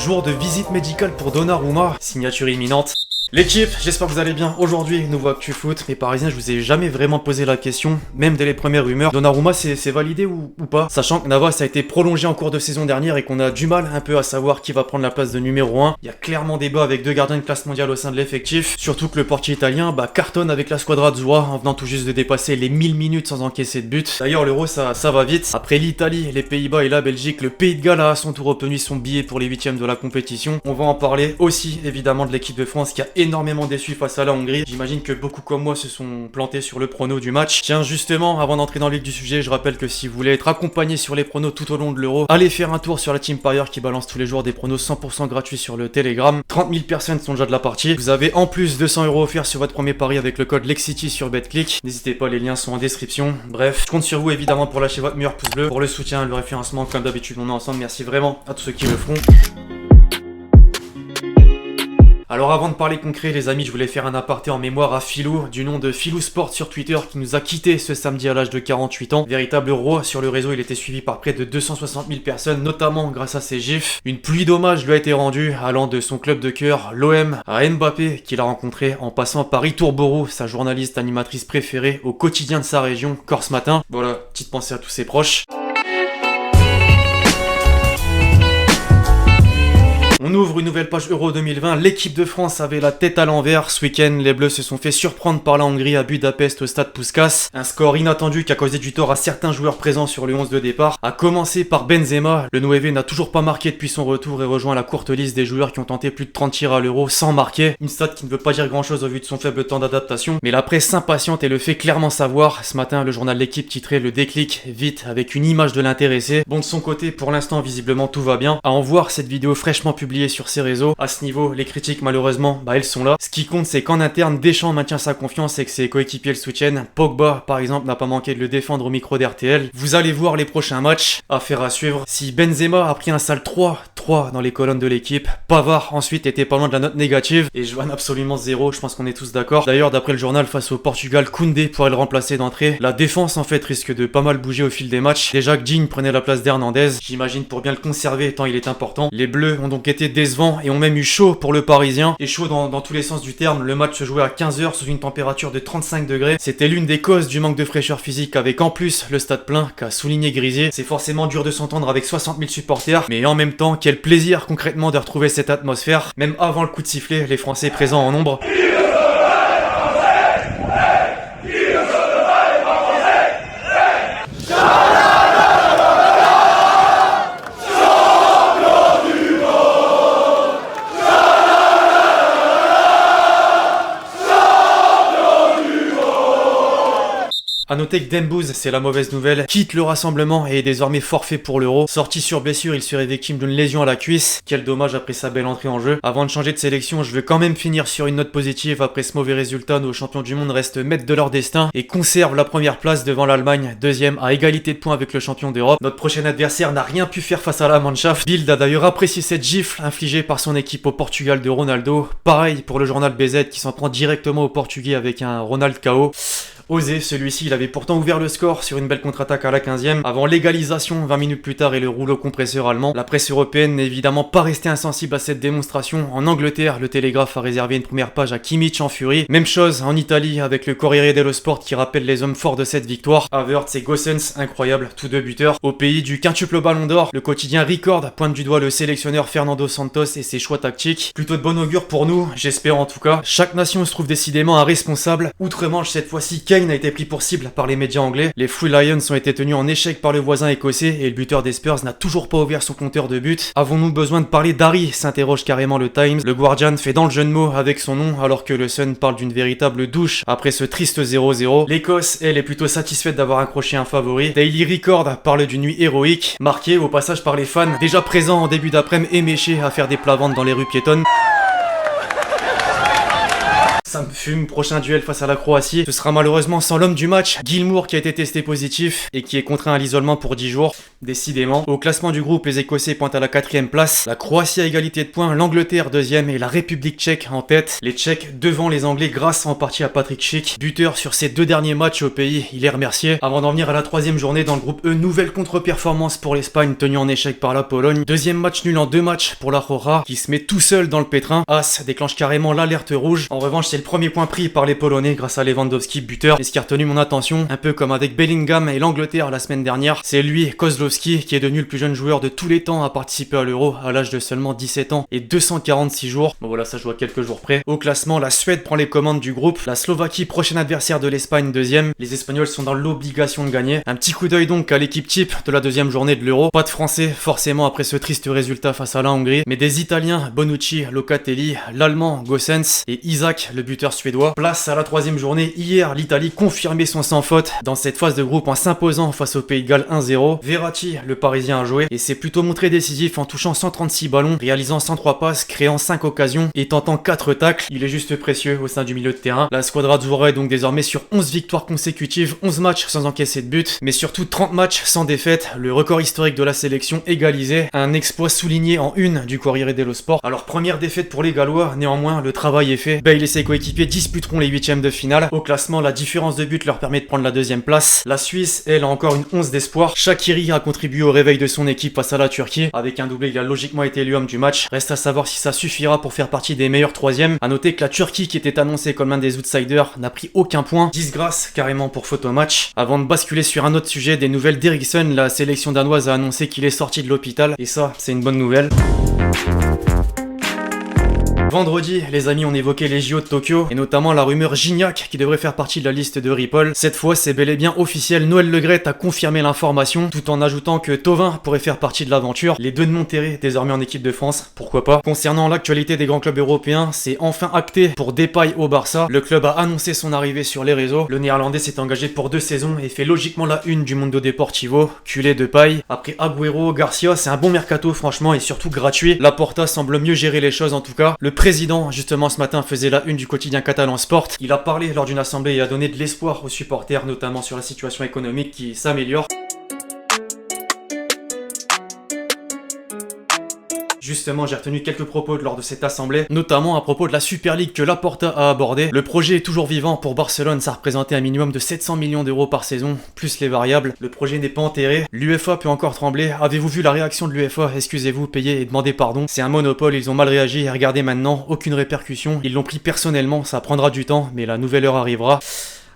Jour de visite médicale pour Donnarumma, signature imminente. L'équipe, j'espère que vous allez bien. Aujourd'hui, nouveau Actu Foot. Mais Parisiens, je vous ai jamais vraiment posé la question, même dès les premières rumeurs. Donnarumma, c'est validé ou pas? Sachant que Navas a été prolongé en cours de saison dernière et qu'on a du mal un peu à savoir qui va prendre la place de numéro 1. Il y a clairement débat avec deux gardiens de classe mondiale au sein de l'effectif. Surtout que le portier italien cartonne avec la squadra Azzurra en venant tout juste de dépasser les 1000 minutes sans encaisser de but. D'ailleurs, l'Euro, ça va vite. Après l'Italie, les Pays-Bas et la Belgique, le Pays de Galles a à son tour obtenu son billet pour les huitièmes de la compétition. On va en parler aussi, évidemment, de l'équipe de France qui a énormément déçu face à la Hongrie. J'imagine que beaucoup comme moi se sont plantés sur le prono du match. Tiens, justement, avant d'entrer dans le vif du sujet, je rappelle que si vous voulez être accompagné sur les pronos tout au long de l'Euro, allez faire un tour sur la Team Parieur qui balance tous les jours des pronos 100% gratuits sur le Telegram. 30 000 personnes sont déjà de la partie. Vous avez en plus 200 € offerts sur votre premier pari avec le code LEXCITY sur BetClick. N'hésitez pas, les liens sont en description. Bref, je compte sur vous évidemment pour lâcher votre meilleur pouce bleu, pour le soutien, le référencement, comme d'habitude on est ensemble. Merci vraiment à tous ceux qui le feront. Alors avant de parler concret les amis, je voulais faire un aparté en mémoire à Philou, du nom de Philou Sport sur Twitter, qui nous a quitté ce samedi à l'âge de 48 ans. Véritable roi sur le réseau, il était suivi par près de 260 000 personnes, notamment grâce à ses gifs. Une pluie d'hommages lui a été rendue, allant de son club de cœur, l'OM, à Mbappé, qu'il a rencontré, en passant par Itourbourou, sa journaliste animatrice préférée, au quotidien de sa région, Corse Matin. Voilà, petite pensée à tous ses proches. On ouvre une nouvelle page Euro 2020, l'équipe de France avait la tête à l'envers. Ce week-end, les Bleus se sont fait surprendre par la Hongrie à Budapest au stade Puskás. Un score inattendu qui a causé du tort à certains joueurs présents sur le 11 de départ. À commencer par Benzema, le 9 n'a toujours pas marqué depuis son retour et rejoint la courte liste des joueurs qui ont tenté plus de 30 tirs à l'Euro sans marquer. Une stat qui ne veut pas dire grand chose au vu de son faible temps d'adaptation, mais la presse s'impatiente et le fait clairement savoir. Ce matin, le journal L'équipe titrait le déclic vite avec une image de l'intéressé. Bon, de son côté, pour l'instant, visiblement tout va bien. À en voir cette vidéo fraîchement publiée sur ses réseaux. À ce niveau, les critiques malheureusement, elles sont là. Ce qui compte, c'est qu'en interne, Deschamps maintient sa confiance et que ses coéquipiers le soutiennent. Pogba, par exemple, n'a pas manqué de le défendre au micro d'RTL. Vous allez voir les prochains matchs. Affaire à suivre. Si Benzema a pris un sale 3 dans les colonnes de l'équipe, Pavard ensuite était pas loin de la note négative et Joan absolument 0, je pense qu'on est tous d'accord. D'ailleurs, d'après le journal, face au Portugal, Koundé pourrait le remplacer d'entrée. La défense en fait risque de pas mal bouger au fil des matchs. Déjà que Digne prenait la place d'Hernandez, j'imagine pour bien le conserver tant il est important. Les Bleus ont donc été décevants et ont même eu chaud pour le Parisien. Et chaud dans tous les sens du terme, le match se jouait à 15h sous une température de 35 degrés. C'était l'une des causes du manque de fraîcheur physique avec en plus le stade plein qu'a souligné Grisier. C'est forcément dur de s'entendre avec 60 000 supporters, mais en même temps, quel plaisir concrètement de retrouver cette atmosphère. Même avant le coup de sifflet, les Français présents en nombre. A noter que Dembouz, c'est la mauvaise nouvelle, quitte le rassemblement et est désormais forfait pour l'Euro. Sorti sur blessure, il serait victime d'une lésion à la cuisse. Quel dommage après sa belle entrée en jeu. Avant de changer de sélection, je veux quand même finir sur une note positive. Après ce mauvais résultat, nos champions du monde restent maîtres de leur destin et conservent la première place devant l'Allemagne, deuxième à égalité de points avec le champion d'Europe. Notre prochain adversaire n'a rien pu faire face à la Mannschaft. Bild a d'ailleurs apprécié cette gifle infligée par son équipe au Portugal de Ronaldo. Pareil pour le journal BZ qui s'en prend directement au Portugais avec un Ronald KO. Osé, celui-ci, il avait pourtant ouvert le score sur une belle contre-attaque à la 15e, avant l'égalisation 20 minutes plus tard et le rouleau compresseur allemand. La presse européenne n'est évidemment pas restée insensible à cette démonstration. En Angleterre, le Télégraphe a réservé une première page à Kimmich en furie. Même chose en Italie avec le Corriere dello Sport qui rappelle les hommes forts de cette victoire. Havertz et Gosens, incroyable, tous deux buteurs. Au pays du quintuple ballon d'or, le quotidien Record pointe du doigt le sélectionneur Fernando Santos et ses choix tactiques. Plutôt de bon augure pour nous, j'espère en tout cas. Chaque nation se trouve décidément un responsable. Outre-Manche cette fois-ci, Kane a été pris pour cible par les médias anglais. Les Free Lions ont été tenus en échec par le voisin écossais et le buteur des Spurs n'a toujours pas ouvert son compteur de but. Avons-nous besoin de parler d'Harry, s'interroge carrément le Times. Le Guardian fait dans le jeu de mots avec son nom alors que le Sun parle d'une véritable douche après ce triste 0-0. L'Écosse, elle, est plutôt satisfaite d'avoir accroché un favori. Daily Record parle d'une nuit héroïque, marquée au passage par les fans déjà présents en début d'après-midi éméchés à faire des plavantes dans les rues piétonnes. ça me fume. Prochain duel face à la Croatie, ce sera malheureusement sans l'homme du match, Gilmour, qui a été testé positif et qui est contraint à l'isolement pour 10 jours. Décidément. Au classement du groupe, les Écossais pointent à la 4ème place, la Croatie à égalité de points, l'Angleterre 2ème et la République tchèque en tête. Les Tchèques devant les Anglais grâce en partie à Patrick Schick, buteur sur ses 2 derniers matchs au pays, il est remercié. Avant d'en venir à la 3ème journée dans le groupe E, nouvelle contre-performance pour l'Espagne tenue en échec par la Pologne. 2e match nul en 2 matchs pour la Roja qui se met tout seul dans le pétrin. As déclenche carrément l'alerte rouge. En revanche, c'est le premier point pris par les Polonais grâce à Lewandowski, buteur. Et ce qui a retenu mon attention, un peu comme avec Bellingham et l'Angleterre la semaine dernière, c'est lui, Kozlowski, qui est devenu le plus jeune joueur de tous les temps à participer à l'Euro à l'âge de seulement 17 ans et 246 jours. Bon voilà, ça joue à quelques jours près. Au classement, la Suède prend les commandes du groupe, la Slovaquie, prochain adversaire de l'Espagne, 2ème. Les Espagnols sont dans l'obligation de gagner. Un petit coup d'œil donc à l'équipe type de la 2ème journée de l'Euro. Pas de Français forcément après ce triste résultat face à la Hongrie, mais des Italiens, Bonucci, Locatelli, l'Allemand, Gosens et Isaac, le buteur suédois. Place à la 3ème journée. Hier, l'Italie confirmait son sans faute dans cette phase de groupe en s'imposant face au Pays de Galles 1-0. Verratti, le Parisien, a joué et s'est plutôt montré décisif en touchant 136 ballons, réalisant 103 passes, créant 5 occasions et tentant 4 tacles. Il est juste précieux au sein du milieu de terrain. La squadra Azzurra est donc désormais sur 11 victoires consécutives, 11 matchs sans encaisser de but, mais surtout 30 matchs sans défaite, le record historique de la sélection égalisé, un exploit souligné en une du Corriere dello Sport. Alors première défaite pour les Gallois, néanmoins le travail est fait. Bale et ses coéquipiers disputeront les 8ème de finale. Au classement, la différence de but leur permet de prendre la 2ème place. La Suisse, elle, a encore une once d'espoir. Shaqiri a contribué au réveil de son équipe face à la Turquie. Avec un doublé, il a logiquement été élu homme du match. Reste à savoir si ça suffira pour faire partie des meilleurs 3ème. A noter que la Turquie, qui était annoncée comme l'un des outsiders, n'a pris aucun point. Disgrâce carrément pour Photomatch. Avant de basculer sur un autre sujet, des nouvelles d'Eriksson, la sélection danoise a annoncé qu'il est sorti de l'hôpital. Et ça, c'est une bonne nouvelle. Vendredi, les amis, on évoquait les JO de Tokyo, et notamment la rumeur Gignac qui devrait faire partie de la liste de Ripoll. Cette fois, c'est bel et bien officiel, Noël Le Graët a confirmé l'information, tout en ajoutant que Thauvin pourrait faire partie de l'aventure. Les deux de Monterrey, désormais en équipe de France, pourquoi pas. Concernant l'actualité des grands clubs européens, c'est enfin acté pour Depay au Barça. Le club a annoncé son arrivée sur les réseaux. Le néerlandais s'est engagé pour 2 saisons et fait logiquement la une du Mundo Deportivo. Culé Depay. Après Agüero, Garcia, c'est un bon mercato franchement et surtout gratuit. Laporta semble mieux gérer les choses en tout cas. Le président, justement, ce matin faisait la une du quotidien catalan Sport. Il a parlé lors d'une assemblée et a donné de l'espoir aux supporters, notamment sur la situation économique qui s'améliore. Justement, j'ai retenu quelques propos lors de cette assemblée, notamment à propos de la Super League que Laporta a abordé. Le projet est toujours vivant pour Barcelone, ça représentait un minimum de 700 millions d'euros par saison, plus les variables. Le projet n'est pas enterré, l'UEFA peut encore trembler. Avez-vous vu la réaction de l'UEFA? Excusez-vous, payez et demandez pardon. C'est un monopole, ils ont mal réagi et regardez maintenant, aucune répercussion. Ils l'ont pris personnellement, ça prendra du temps, mais la nouvelle heure arrivera.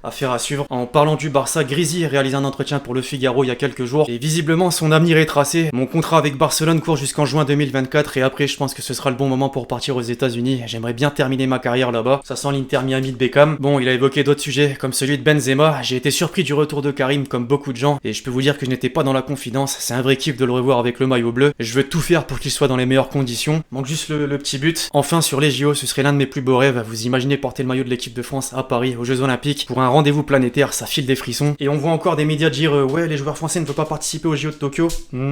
Affaire à suivre. En parlant du Barça, Grisi réalise un entretien pour Le Figaro il y a quelques jours et visiblement son avenir est tracé. Mon contrat avec Barcelone court jusqu'en juin 2024 et après je pense que ce sera le bon moment pour partir aux États-Unis. J'aimerais bien terminer ma carrière là-bas. Ça sent l'Inter Miami de Beckham. Bon, il a évoqué d'autres sujets comme celui de Benzema. J'ai été surpris du retour de Karim comme beaucoup de gens et je peux vous dire que je n'étais pas dans la confidence. C'est un vrai kiff de le revoir avec le maillot bleu. Je veux tout faire pour qu'il soit dans les meilleures conditions. Manque juste le petit but. Enfin sur les JO, ce serait l'un de mes plus beaux rêves. Vous imaginez porter le maillot de l'équipe de France à Paris aux Jeux Olympiques pour un rendez-vous planétaire. Ça file des frissons. Et on voit encore des médias dire ouais, les joueurs français ne peuvent pas participer aux JO de Tokyo.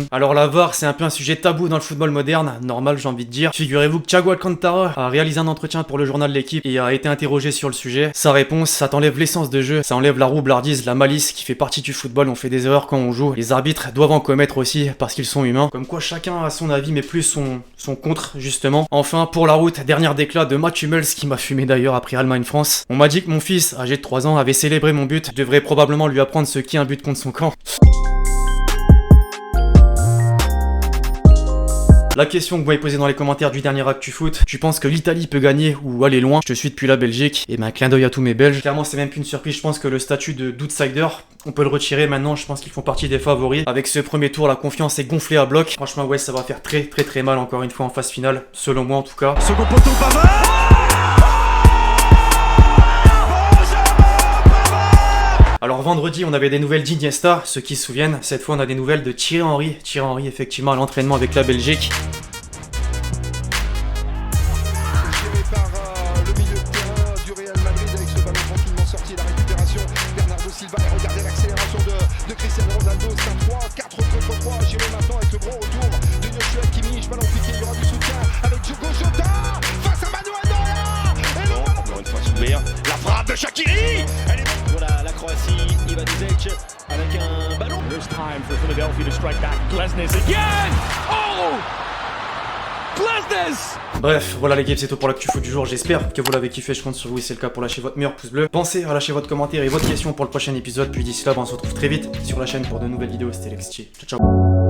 Alors la VAR, c'est un peu un sujet tabou dans le football moderne, normal j'ai envie de dire. Figurez-vous que Thiago Alcantara a réalisé un entretien pour le journal de l'équipe et a été interrogé sur le sujet. Sa réponse, ça t'enlève l'essence de jeu, ça enlève la roublardise, la malice qui fait partie du football. On fait des erreurs quand on joue. Les arbitres doivent en commettre aussi parce qu'ils sont humains. Comme quoi chacun a son avis mais plus son contre justement. Enfin pour la route, dernière déclat de Mats Hummels qui m'a fumé d'ailleurs après Allemagne-France. On m'a dit que mon fils, âgé de 3 ans, avait célébré mon but. Je devrais probablement lui apprendre ce qu'est un but contre son camp. La question que vous m'avez posée dans les commentaires du dernier Actu Foot, tu penses que l'Italie peut gagner ou aller loin? Je te suis depuis la Belgique, et ben clin d'œil à tous mes Belges. Clairement c'est même plus une surprise, je pense que le statut d'outsider, on peut le retirer maintenant, je pense qu'ils font partie des favoris. Avec ce premier tour, la confiance est gonflée à bloc. Franchement ouais, ça va faire très mal encore une fois en phase finale, selon moi en tout cas. Second poteau, Pavard. Alors vendredi, on avait des nouvelles d'Iniesta, ceux qui se souviennent. Cette fois, on a des nouvelles de Thierry Henry. Thierry Henry, effectivement, à l'entraînement avec la Belgique. Géré par le milieu de terrain du Real Madrid avec ce ballon tranquillement sorti, la récupération. Bernardo Silva, et regardez l'accélération de Cristiano Ronaldo. C'est un 3, 4 contre 3. Géré maintenant avec le gros retour de Joshua Kimmich. Ballon piqué, il y aura du soutien avec Diogo Jota face à Manuel Neuer. Et le ballon encore une fois sous l'air. un ballon. There's time for Philadelphia to strike back. Glesnes again. Oh, Glesnes. Bref, voilà les games, c'est tout pour l'actu foot du jour. J'espère que vous l'avez kiffé. Je compte sur vous et c'est le cas pour lâcher votre meilleur pouce bleu. Pensez à lâcher votre commentaire et votre question pour le prochain épisode. Puis d'ici là, on se retrouve très vite sur la chaîne pour de nouvelles vidéos. C'était Lexti. Ciao ciao.